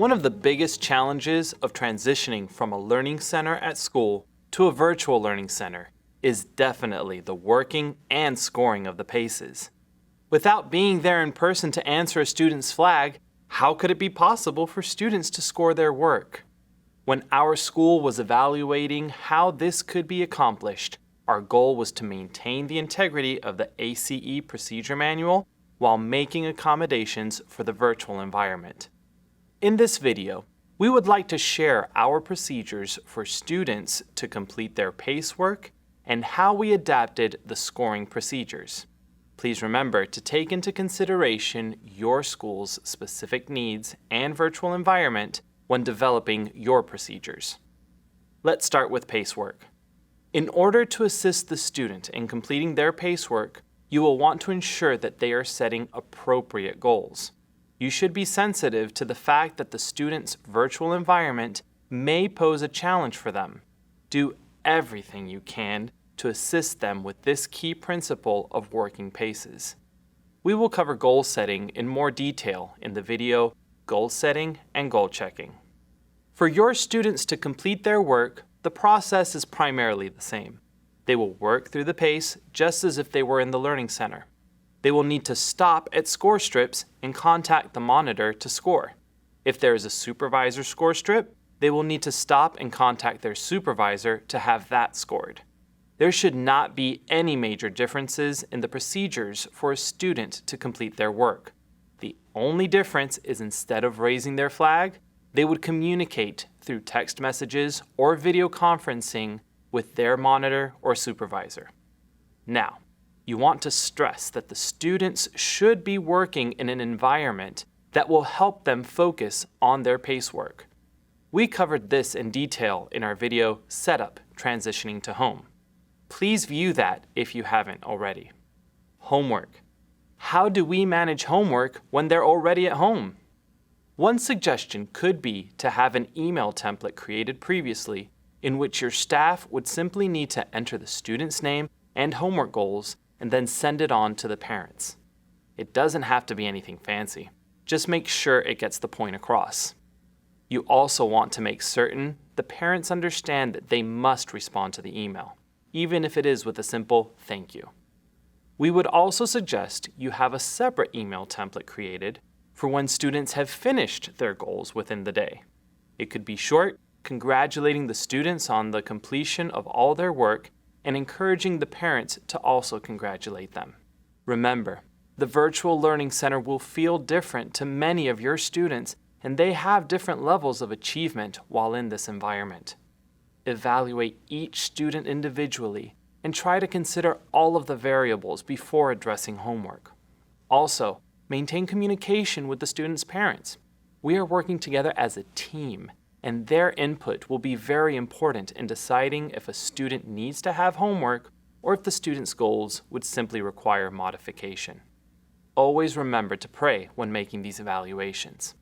One of the biggest challenges of transitioning from a learning center at school to a virtual learning center is definitely the working and scoring of the PACEs. Without being there in person to answer a student's flag, how could it be possible for students to score their work? When our school was evaluating how this could be accomplished, our goal was to maintain the integrity of the A.C.E. procedure manual while making accommodations for the virtual environment. In this video, we would like to share our procedures for students to complete their PACE work and how we adapted the scoring procedures. Please remember to take into consideration your school's specific needs and virtual environment when developing your procedures. Let's start with PACE work. In order to assist the student in completing their PACE work, you will want to ensure that they are setting appropriate goals. You should be sensitive to the fact that the student's virtual environment may pose a challenge for them. Do everything you can to assist them with this key principle of working PACEs. We will cover goal setting in more detail in the video Goal Setting and Goal Checking. For your students to complete their work, the process is primarily the same. They will work through the PACE just as if they were in the Learning Center. They will need to stop at score strips and contact the monitor to score. If there is a supervisor score strip, they will need to stop and contact their supervisor to have that scored. There should not be any major differences in the procedures for a student to complete their work. The only difference is instead of raising their flag, they would communicate through text messages or video conferencing with their monitor or supervisor. Now, you want to stress that the students should be working in an environment that will help them focus on their PACE work. We covered this in detail in our video Setup Transitioning to Home. Please view that if you haven't already. Homework. How do we manage homework when they're already at home? One suggestion could be to have an email template created previously in which your staff would simply need to enter the student's name and homework goals and then send it on to the parents. It doesn't have to be anything fancy. Just make sure it gets the point across. You also want to make certain the parents understand that they must respond to the email, even if it is with a simple thank you. We would also suggest you have a separate email template created for when students have finished their goals within the day. It could be short, congratulating the students on the completion of all their work and encouraging the parents to also congratulate them. Remember, the virtual learning center will feel different to many of your students, and they have different levels of achievement while in this environment. Evaluate each student individually and try to consider all of the variables before addressing homework. Also, maintain communication with the student's parents. We are working together as a team, and their input will be very important in deciding if a student needs to have homework or if the student's goals would simply require modification. Always remember to pray when making these evaluations.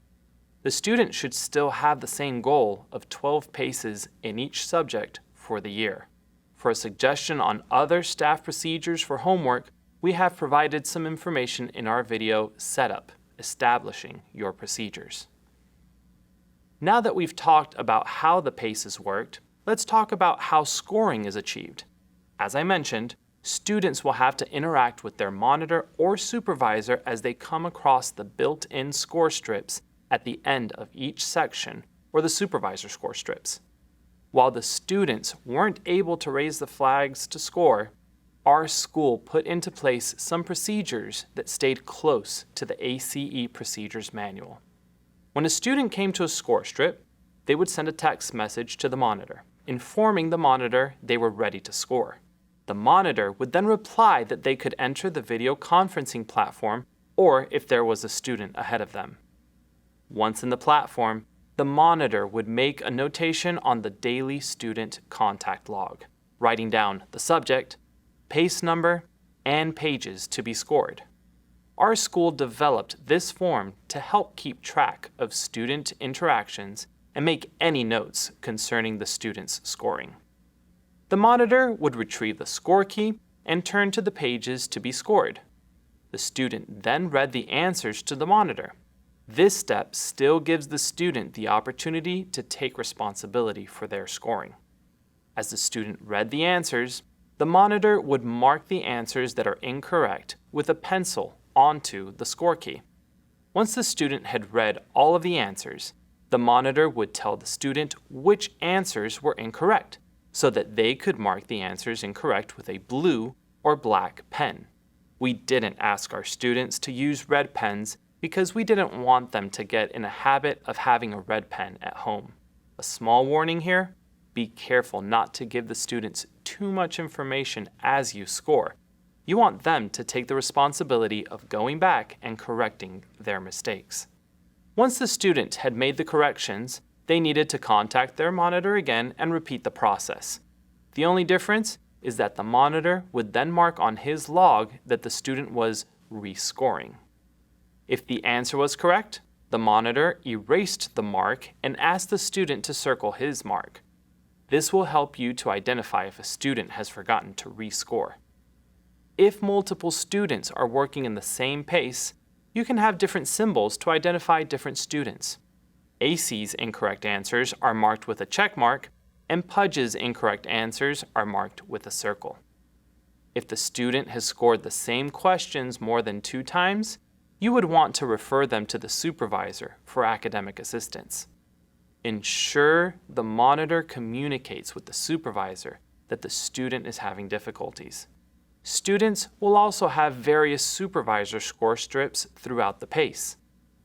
The student should still have the same goal of 12 PACEs in each subject for the year. For a suggestion on other staff procedures for homework, we have provided some information in our video Setup, Establishing Your Procedures. Now that we've talked about how the PACEs worked, let's talk about how scoring is achieved. As I mentioned, students will have to interact with their monitor or supervisor as they come across the built-in score strips at the end of each section or the supervisor score strips. While the students weren't able to raise the flags to score, our school put into place some procedures that stayed close to the A.C.E. procedures manual. When a student came to a score strip, they would send a text message to the monitor, informing the monitor they were ready to score. The monitor would then reply that they could enter the video conferencing platform or if there was a student ahead of them. Once in the platform, the monitor would make a notation on the daily student contact log, writing down the subject, PACE number, and pages to be scored. Our school developed this form to help keep track of student interactions and make any notes concerning the student's scoring. The monitor would retrieve the score key and turn to the pages to be scored. The student then read the answers to the monitor. This step still gives the student the opportunity to take responsibility for their scoring. As the student read the answers, the monitor would mark the answers that are incorrect with a pencil onto the score key. Once the student had read all of the answers, the monitor would tell the student which answers were incorrect, so that they could mark the answers incorrect with a blue or black pen. We didn't ask our students to use red pens because we didn't want them to get in a habit of having a red pen at home. A small warning here: be careful not to give the students too much information as you score. You want them to take the responsibility of going back and correcting their mistakes. Once the student had made the corrections, they needed to contact their monitor again and repeat the process. The only difference is that the monitor would then mark on his log that the student was rescoring. If the answer was correct, the monitor erased the mark and asked the student to circle his mark. This will help you to identify if a student has forgotten to rescore. If multiple students are working in the same pace, you can have different symbols to identify different students. A.C.'s incorrect answers are marked with a check mark, and Pudge's incorrect answers are marked with a circle. If the student has scored the same questions more than 2 times, you would want to refer them to the supervisor for academic assistance. Ensure the monitor communicates with the supervisor that the student is having difficulties. Students will also have various supervisor score strips throughout the PACE.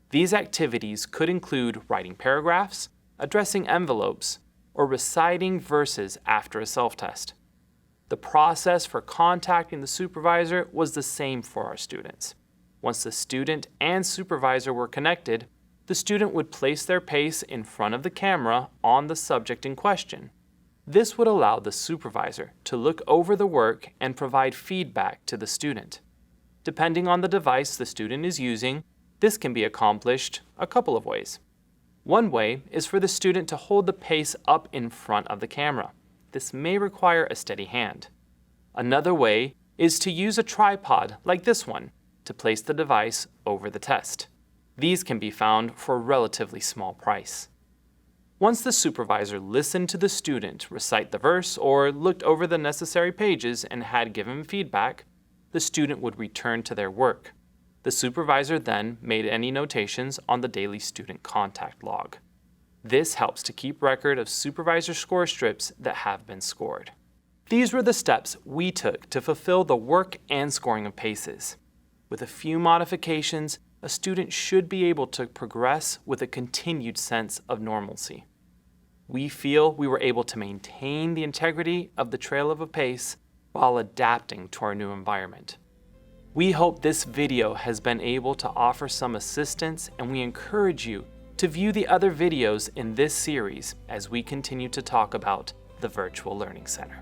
These activities could include writing paragraphs, addressing envelopes, or reciting verses after a self-test. The process for contacting the supervisor was the same for our students. Once the student and supervisor were connected, the student would place their PACE in front of the camera on the subject in question. This would allow the supervisor to look over the work and provide feedback to the student. Depending on the device the student is using, this can be accomplished a couple of ways. One way is for the student to hold the PACE up in front of the camera. This may require a steady hand. Another way is to use a tripod like this one to place the device over the test. These can be found for a relatively small price. Once the supervisor listened to the student recite the verse or looked over the necessary pages and had given feedback, the student would return to their work. The supervisor then made any notations on the daily student contact log. This helps to keep record of supervisor score strips that have been scored. These were the steps we took to fulfill the work and scoring of PACEs. With a few modifications, a student should be able to progress with a continued sense of normalcy. We feel we were able to maintain the integrity of the trail of a PACE while adapting to our new environment. We hope this video has been able to offer some assistance, and we encourage you to view the other videos in this series as we continue to talk about the Virtual Learning Center.